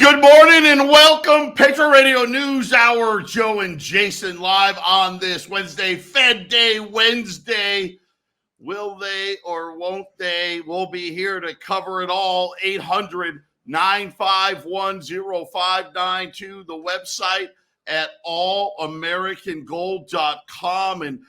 Good morning and welcome. Patriot Radio News Hour. Joe and Jason live on this Wednesday, Fed Day Wednesday. Will they or won't they? We'll be here to cover it all. 800-951-0592. The website at allamericangold.com. And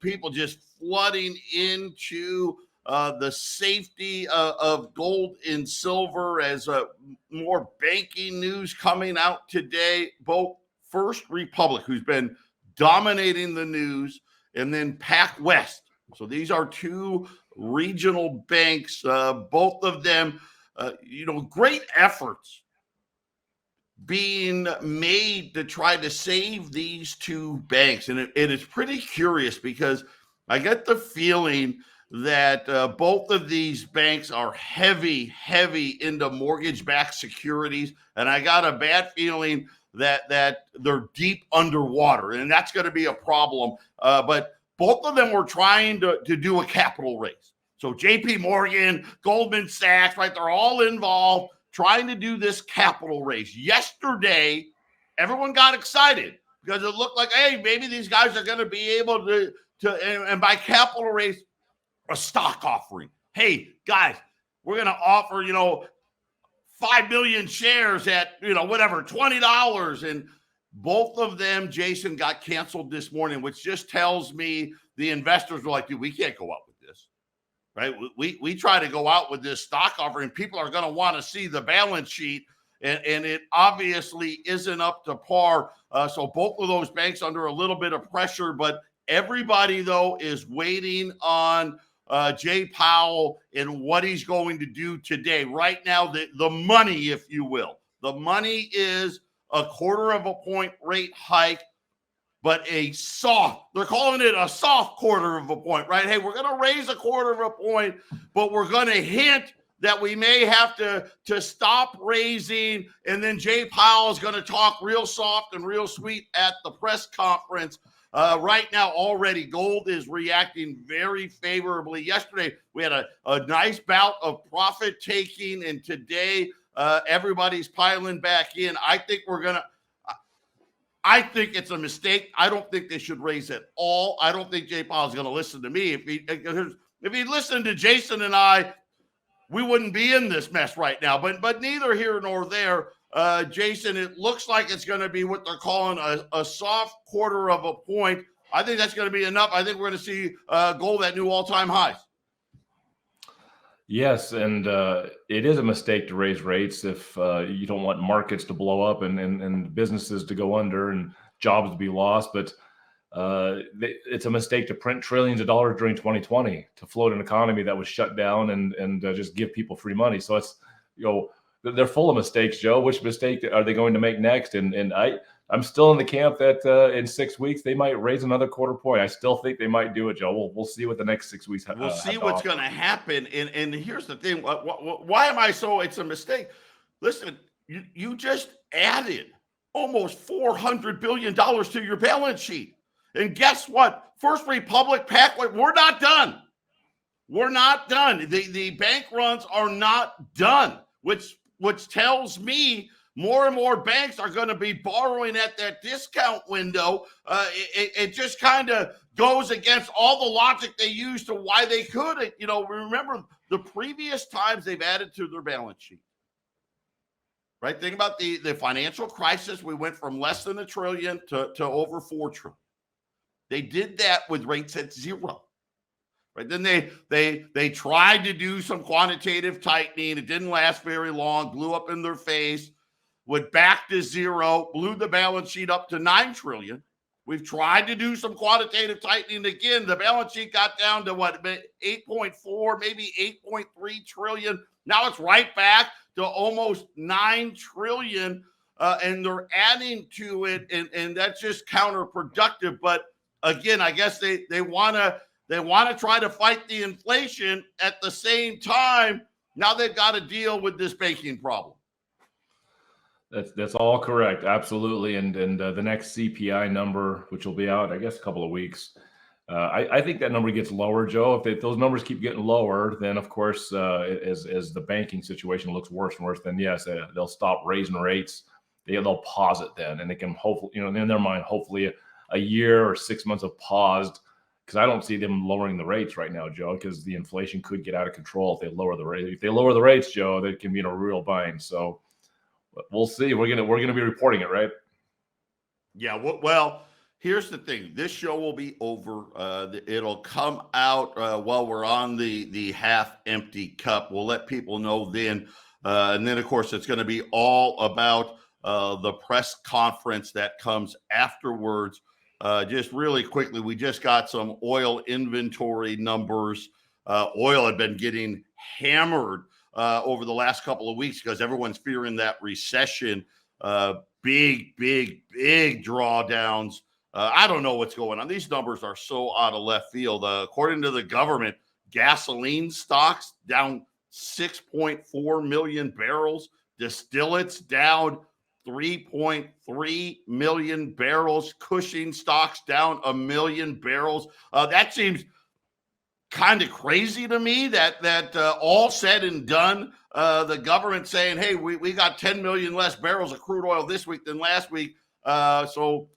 people just flooding into the safety of gold and silver as more banking news coming out today. Both First Republic, who's been dominating the news, and then PacWest. So these are two regional banks, both of them, great efforts being made to try to save these two banks. And it is pretty curious because I get the feeling that both of these banks are heavy into mortgage-backed securities. And I got a bad feeling that they're deep underwater, and that's going to be a problem. But both of them were trying to do a capital raise. So JP Morgan, Goldman Sachs, right, they're all involved trying to do this capital raise. Yesterday, everyone got excited because it looked like, hey, maybe these guys are going to be able to and by capital raise, a stock offering. Hey, guys, we're going to offer, 5 million shares at, whatever, $20. And both of them, Jason, got canceled this morning, which just tells me the investors were like, dude, we can't go out with this, right? We try to go out with this stock offering. People are going to want to see the balance sheet, and it obviously isn't up to par. So both of those banks under a little bit of pressure, but everybody, though, is waiting on Jay Powell and what he's going to do today. Right now, the money, if you will, the money is a 1/4 point rate hike, but they're calling it a soft 1/4 point, right? Hey, we're going to raise a 1/4 point, but we're going to hint that we may have to stop raising. And then Jay Powell is going to talk real soft and real sweet at the press conference. Right now, already gold is reacting very favorably. Yesterday, we had a nice bout of profit taking, and today everybody's piling back in. I think it's a mistake. I don't think they should raise at all. I don't think Jay Powell is going to listen to me. If he listened to Jason and I, we wouldn't be in this mess right now. But neither here nor there. Jason, it looks like it's going to be what they're calling a soft 1/4 point. I think that's going to be enough. I think we're going to see gold at new all-time highs. Yes, and it is a mistake to raise rates if you don't want markets to blow up and businesses to go under and jobs to be lost. But it's a mistake to print trillions of dollars during 2020 to float an economy that was shut down and just give people free money. So it's, they're full of mistakes, Joe. Which mistake are they going to make next? And I'm still in the camp that in 6 weeks they might raise another 1/4 point. I still think they might do it, Joe. We'll see what the next 6 weeks. We'll see what's going to happen. And here's the thing: why am I so? It's a mistake. Listen, you just added almost $400 billion to your balance sheet, and guess what? First Republic, PacWest, we're not done. We're not done. The bank runs are not done, which tells me more and more banks are going to be borrowing at that discount window. It just kind of goes against all the logic they used to why they could. Remember the previous times they've added to their balance sheet, right? Think about the financial crisis. We went from less than $1 trillion to over $4 trillion. They did that with rates at 0. Right. Then they tried to do some quantitative tightening. It didn't last very long, blew up in their face, went back to 0, blew the balance sheet up to $9 trillion. We've tried to do some quantitative tightening again. The balance sheet got down to 8.4, maybe 8.3 trillion. Now it's right back to almost 9 trillion. And they're adding to it, and that's just counterproductive. But again, I guess they want to try to fight the inflation at the same time. Now they've got to deal with this banking problem. That's all correct. Absolutely. And the next CPI number, which will be out, I guess, a couple of weeks, I think that number gets lower, Joe. If those numbers keep getting lower, then of course, as the banking situation looks worse and worse, then yes, they'll stop raising rates. They'll pause it then, and they can hopefully, in their mind, hopefully a year or 6 months of paused, because I don't see them lowering the rates right now, Joe, because the inflation could get out of control if they lower the rate. If they lower the rates, Joe, they can be in a real bind. So we'll see. We're gonna be reporting it, right? Yeah. Well, here's the thing. This show will be over. It'll come out while we're on the half empty cup. We'll let people know then. And then, of course, it's going to be all about the press conference that comes afterwards. Just really quickly, we just got some oil inventory numbers. Oil had been getting hammered over the last couple of weeks because everyone's fearing that recession. Big drawdowns. I don't know what's going on. These numbers are so out of left field. According to the government, gasoline stocks down 6.4 million barrels. Distillates down 3.3 million barrels. Cushing stocks down 1 million barrels. That seems kind of crazy to me that all said and done, the government saying, hey, we got 10 million less barrels of crude oil this week than last week. So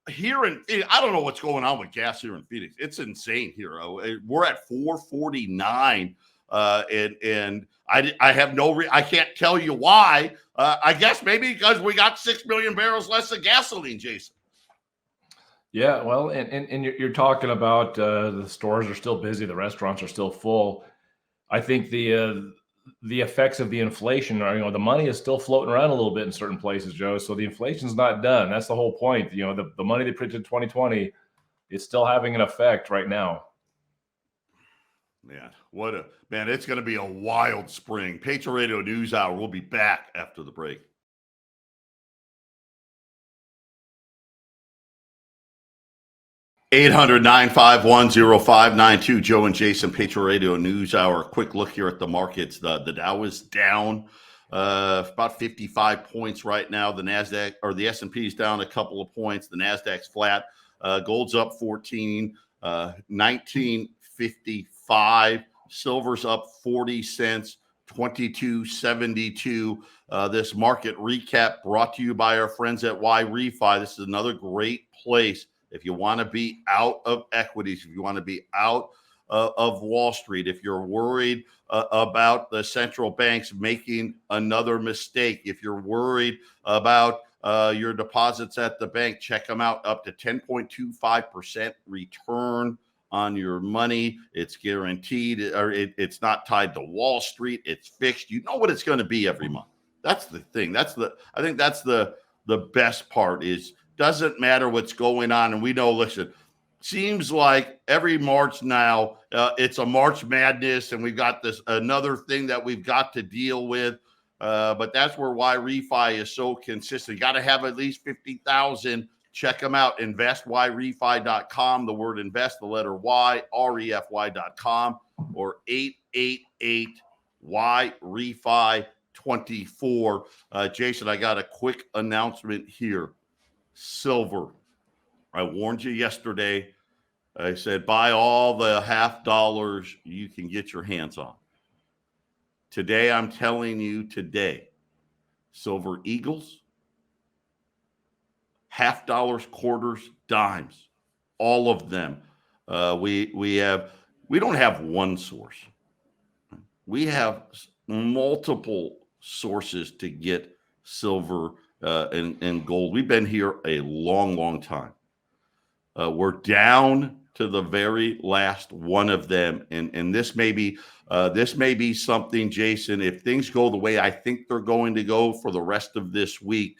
here I don't know what's going on with gas here in Phoenix. It's insane here. We're at 449. And I have I can't tell you why. I guess maybe because we got 6 million barrels less of gasoline, Jason. Yeah, well, and you're talking about the stores are still busy, the restaurants are still full. I think the effects of the inflation are, the money is still floating around a little bit in certain places, Joe. So the inflation's not done. That's the whole point. The money they printed in 2020, it's still having an effect right now. Man, it's going to be a wild spring. Patriot Radio News Hour. We'll be back after the break. (800-951-0592). Joe and Jason, Patriot Radio News Hour. Quick look here at the markets. The Dow is down about 55 points right now. The Nasdaq or the S&P is down a couple of points. The Nasdaq's flat. Gold's up 14, 1955. Silver's up 40 cents, 22.72. This market recap brought to you by our friends at YRefi. This is another great place if you want to be out of equities, if you want to be out of Wall Street, if you're worried about the central banks making another mistake, if you're worried about your deposits at the bank, check them out. Up to 10.25% return on your money. It's guaranteed, or it's not tied to Wall Street. It's fixed. You know what it's going to be every month. That's the thing. I think that's the best part is doesn't matter what's going on. And we know, listen, seems like every March now, it's a March Madness, and we've got this another thing that we've got to deal with. But that's where YRefi is so consistent. You got to have at least 50,000. Check them out. InvestYRefi.com. The word invest, the letter Y, REFY.com, or 888-YRefi24. Jason, I got a quick announcement here. Silver. I warned you yesterday. I said, buy all the $50 you can get your hands on. Today, I'm telling you Silver Eagles, $50, quarters, dimes, all of them. We don't have one source. We have multiple sources to get silver and gold. We've been here a long time. We're down to the very last one of them, and this may be something, Jason. If things go the way I think they're going to go for the rest of this week,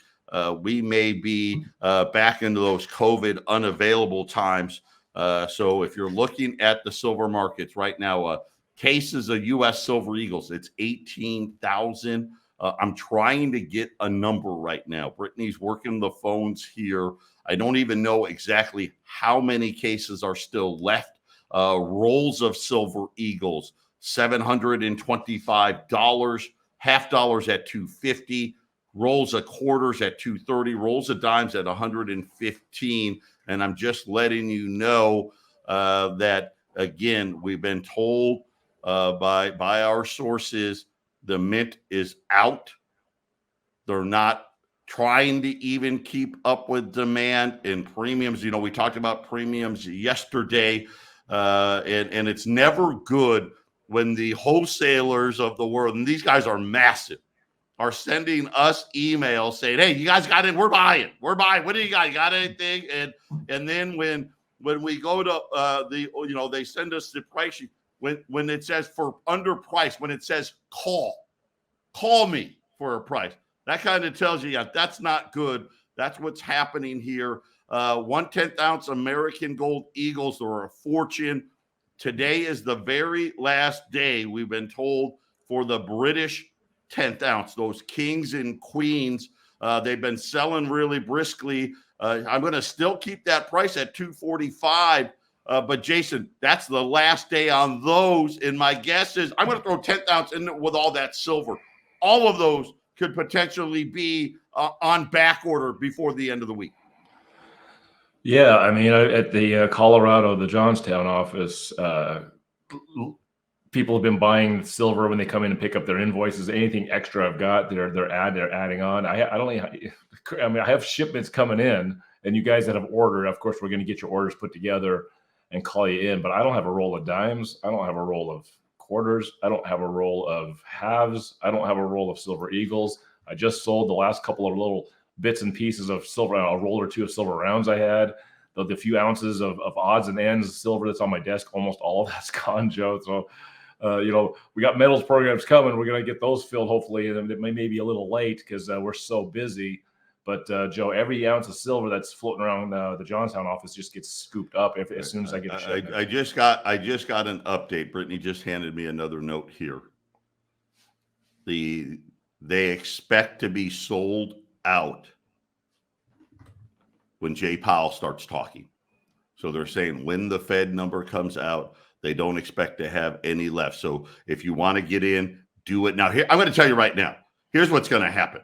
we may be back into those COVID unavailable times. So if you're looking at the silver markets right now, cases of U.S. Silver Eagles, it's 18,000. I'm trying to get a number right now. Brittany's working the phones here. I don't even know exactly how many cases are still left. Rolls of Silver Eagles, $725. Half dollars at $250. Rolls of quarters at $230. Rolls of dimes at $115. And I'm just letting you know that, again, we've been told by our sources the mint is out. They're not trying to even keep up with demand and premiums. You know, we talked about premiums yesterday, and it's never good when the wholesalers of the world, and these guys are massive, are sending us emails saying, "Hey, you guys got it? We're buying. What do you got? You got anything?" And then when we go to they send us the price sheet when it says for underpriced, when it says call me for a price. That kind of tells you, that's not good. That's what's happening here. 1/10 ounce American Gold Eagles are a fortune. Today is the very last day, we've been told, for the British 10th ounce, those kings and queens. They've been selling really briskly. I'm going to still keep that price at $245. But Jason, that's the last day on those. And my guess is I'm going to throw 10th ounce in with all that silver. All of those could potentially be on back order before the end of the week. Yeah, I mean, at the Colorado, the Johnstown office, people have been buying silver when they come in and pick up their invoices. Anything extra I've got, they're adding on. I have shipments coming in, and you guys that have ordered, of course, we're going to get your orders put together and call you in. But I don't have a roll of dimes. I don't have a roll of quarters. I don't have a roll of halves. I don't have a roll of silver eagles. I just sold the last couple of little bits and pieces of silver, a roll or two of silver rounds I had. The few ounces of odds and ends of silver that's on my desk, almost all of that's gone, Joe. So, we got metals programs coming. We're going to get those filled, hopefully. And it may be a little late because we're so busy. But, Joe, every ounce of silver that's floating around the Johnstown office just gets scooped up as soon as I get a shipment. I just got an update. Brittany just handed me another note here. They expect to be sold out when Jay Powell starts talking. So they're saying when the Fed number comes out, they don't expect to have any left. So if you want to get in, do it now. Here, I'm going to tell you right now, here's what's going to happen.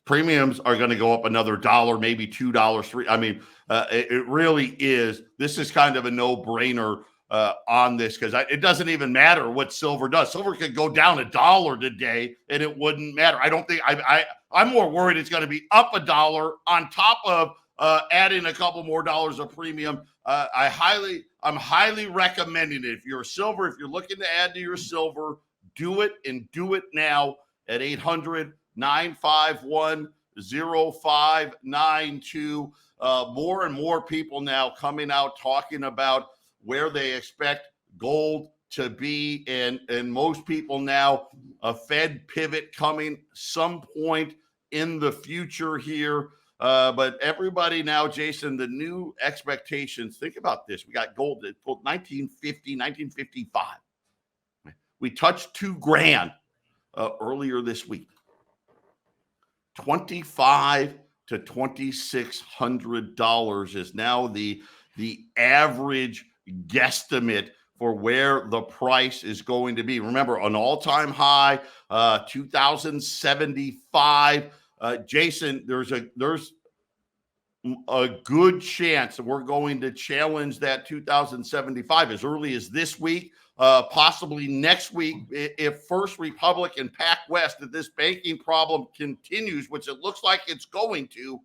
Premiums are going to go up another $1, maybe $2, $3. I mean, it really is. This is kind of a no-brainer on this because it doesn't even matter what silver does. Silver could go down $1 today and it wouldn't matter. I don't think I'm more worried it's going to be up $1 on top of adding a couple more dollars of premium. I'm highly recommending it. If you're looking to add to your silver, do it and do it now at 800-951-0592. More and more people now coming out talking about where they expect gold to be, and most people now a Fed pivot coming some point in the future here. But everybody now, Jason, the new expectations, think about this. We got gold at 1950, 1955. We touched $2,000 earlier this week. $2,500 to $2,600 is now the average guesstimate for where the price is going to be. Remember, an all-time high, 2075. Jason, there's a good chance that we're going to challenge that 2075 as early as this week, possibly next week, if First Republic and PacWest, if this banking problem continues, which it looks like it's going to.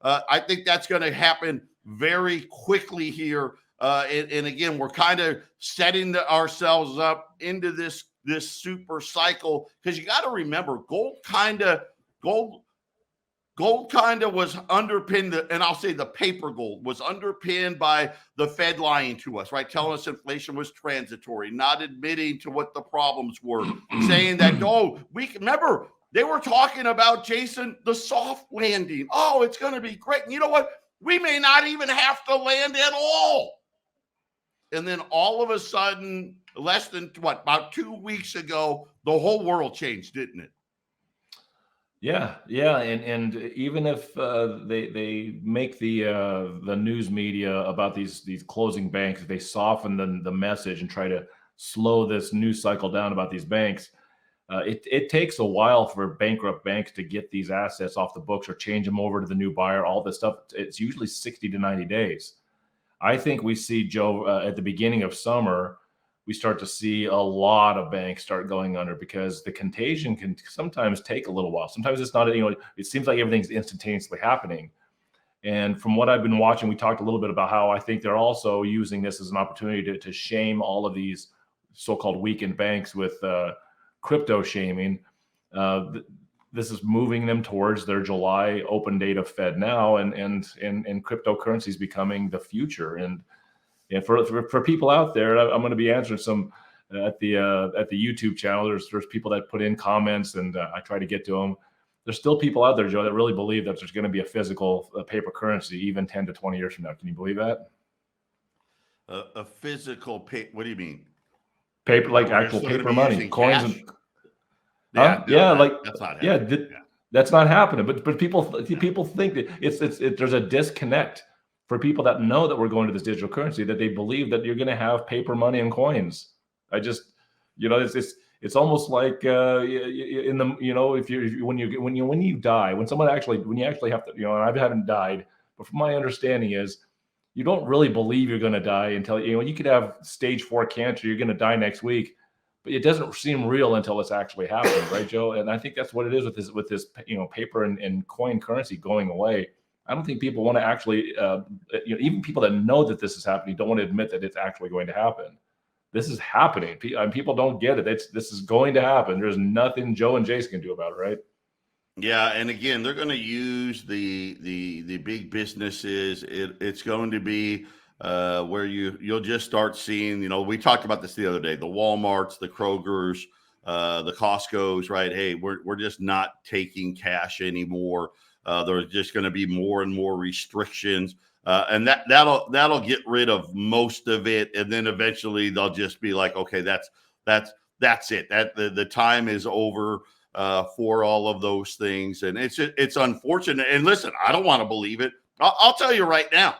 I think that's going to happen very quickly here. And again, we're kind of setting ourselves up into this super cycle, because you got to remember, gold kind of was underpinned, and I'll say the paper gold was underpinned by the Fed lying to us, right? Telling us inflation was transitory, not admitting to what the problems were, saying that, remember, they were talking about, Jason, the soft landing. Oh, it's going to be great. And you know what? We may not even have to land at all. And then all of a sudden, less than about 2 weeks ago, the whole world changed, didn't it? Yeah, and even if they make the news media about these closing banks, they soften the message and try to slow this news cycle down about these banks. It takes a while for bankrupt banks to get these assets off the books or change them over to the new buyer. All this stuff, it's usually 60 to 90 days. I think we see, Joe, at the beginning of summer, we start to see a lot of banks start going under because the contagion can sometimes take a little while. Sometimes it's not, it seems like everything's instantaneously happening. And from what I've been watching, we talked a little bit about how I think they're also using this as an opportunity to shame all of these so-called weakened banks with crypto shaming. This is moving them towards their July open date of Fed now, and cryptocurrency is becoming the future. And for people out there, I'm going to be answering some at the YouTube channel. There's people that put in comments, and I try to get to them. There's still people out there, Joe, that really believe that there's going to be a physical paper currency even 10 to 20 years from now. Can you believe that? A physical paper? What do you mean? Paper, like actual paper money, coins, and that's not happening. That's not happening. But people think that there's a disconnect for people that know that we're going to this digital currency, that they believe that you're going to have paper money and coins. It's almost like in the, if when you die, when you actually have to, and I haven't died, but from my understanding is you don't really believe you're going to die until, you could have stage 4 cancer, you're going to die next week, but it doesn't seem real until it's actually happening, right, Joe? And I think that's what it is with this paper and coin currency going away. I don't think people want to actually, even people that know that this is happening don't want to admit that it's actually going to happen. This is happening. People don't get it. This is going to happen. There's nothing Joe and Jason can do about it, right? Yeah, and again, they're going to use the big businesses. It's going to be where you'll just start seeing. We talked about this the other day. The Walmarts, the Krogers, the Costco's. Right? Hey, we're just not taking cash anymore. There's just going to be more and more restrictions. And that'll get rid of most of it, and then eventually they'll just be like, okay, that's it. That the time is over for all of those things, and it's unfortunate. And listen, I don't want to believe it. I'll tell you right now.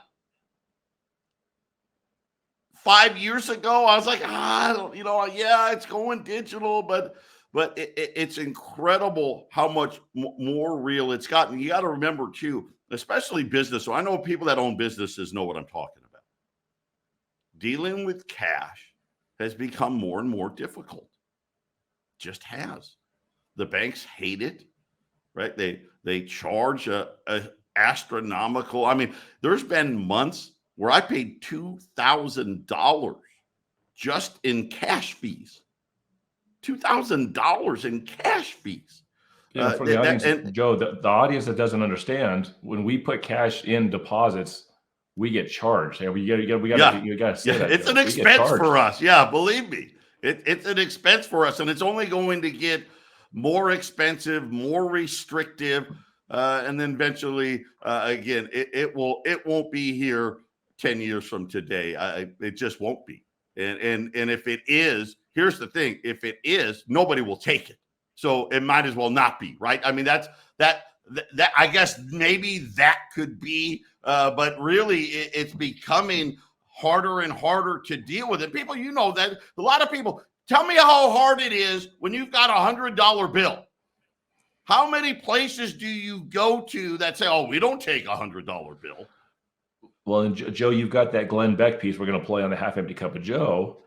5 years ago, I was like, it's going digital, but it's incredible how much more real it's gotten. You got to remember too. Especially business. So I know people that own businesses know what I'm talking about. Dealing with cash has become more and more difficult. Just has. The banks hate it, right? They charge a astronomical. I mean, there's been months where I paid $2,000 just in cash fees. $2,000 in cash fees. Yeah, for the audience, Joe, the audience that doesn't understand, when we put cash in deposits, we get charged. Yeah, you got to say that. It's an expense for us. Yeah, believe me, it's an expense for us, and it's only going to get more expensive, more restrictive, and then eventually, again, it won't be here 10 years from today. It just won't be. And if it is, here's the thing: if it is, nobody will take it. So it might as well not be, right? I mean, that I guess maybe that could be, but really it's becoming harder and harder to deal with it. People, that a lot of people tell me how hard it is when you've got $100 bill. How many places do you go to that say, "Oh, we don't take $100 bill"? Well, and Joe, you've got that Glenn Beck piece we're going to play on the Half Empty Cup of Joe,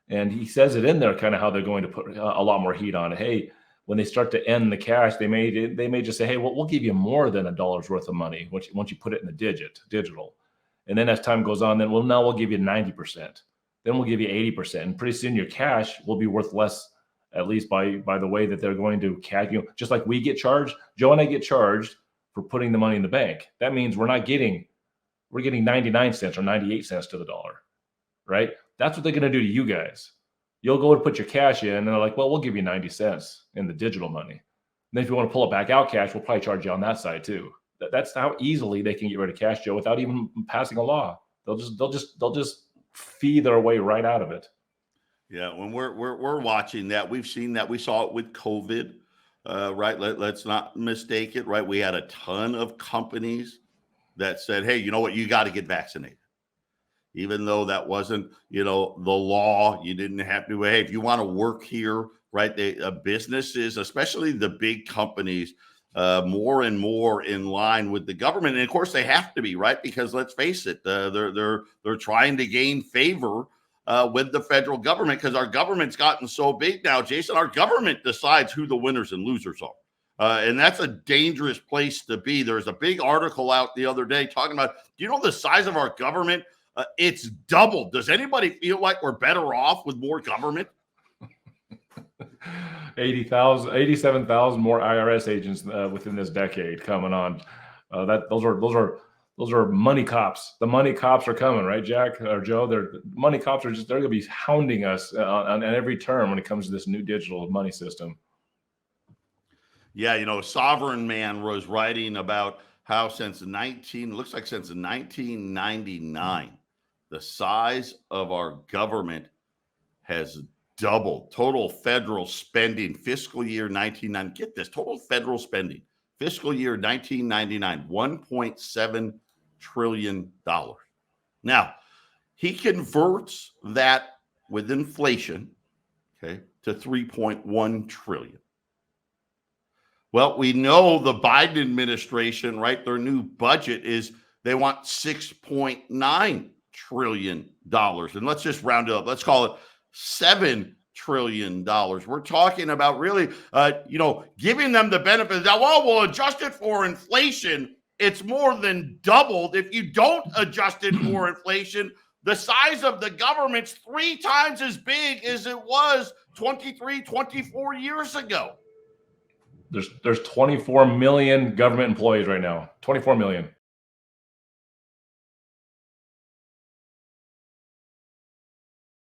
and he says it in there, kind of how they're going to put a lot more heat on it. Hey, when they start to end the cash, they may just say, hey, well, we'll give you more than $1 worth of money once you put it in the digital. And then as time goes on, then now we'll give you 90%. Then we'll give you 80%. And pretty soon your cash will be worth less, at least by the way that they're going to cash. Just like we get charged, Joe and I get charged for putting the money in the bank. That means we're getting 99 cents or 98 cents to the dollar, right? That's what they're going to do to you guys. You'll go to put your cash in, and they're like, well, we'll give you 90 cents in the digital money. And then if you want to pull it back out cash, we'll probably charge you on that side too. That's how easily they can get rid of cash, Joe, without even passing a law. They'll just fee their way right out of it. Yeah, when we're watching that, we've seen that. We saw it with COVID, right? Let's not mistake it, right? We had a ton of companies that said, hey, you know what? You got to get vaccinated. Even though that wasn't, the law, you didn't have to. Hey, if you want to work here, right? Businesses, especially the big companies, more and more in line with the government. And of course, they have to be, right? Because let's face it, they're trying to gain favor with the federal government, because our government's gotten so big now, Jason. Our government decides who the winners and losers are. And that's a dangerous place to be. There's a big article out the other day talking about, do you know the size of our government? It's doubled. Does anybody feel like we're better off with more government? 87,000 more IRS agents within this decade coming on. Those are money cops. The money cops are coming, right, Jack or Joe? They're money cops they're going to be hounding us on every turn when it comes to this new digital money system. Yeah, Sovereign Man was writing about how since 1999, the size of our government has doubled. Total federal spending, fiscal year 1990. Get this, total federal spending, fiscal year 1999, $1.7 trillion. Now, he converts that with inflation, okay, to 3.1 trillion. Well, we know the Biden administration, right? Their new budget is they want $6.9 trillion. And let's just round it up. Let's call it $7 trillion. We're talking about really, giving them the benefit that, well, we'll adjust it for inflation. It's more than doubled. If you don't adjust it for inflation, the size of the government's 3 times as big as it was 23, 24 years ago. There's 24 million government employees right now. 24 million.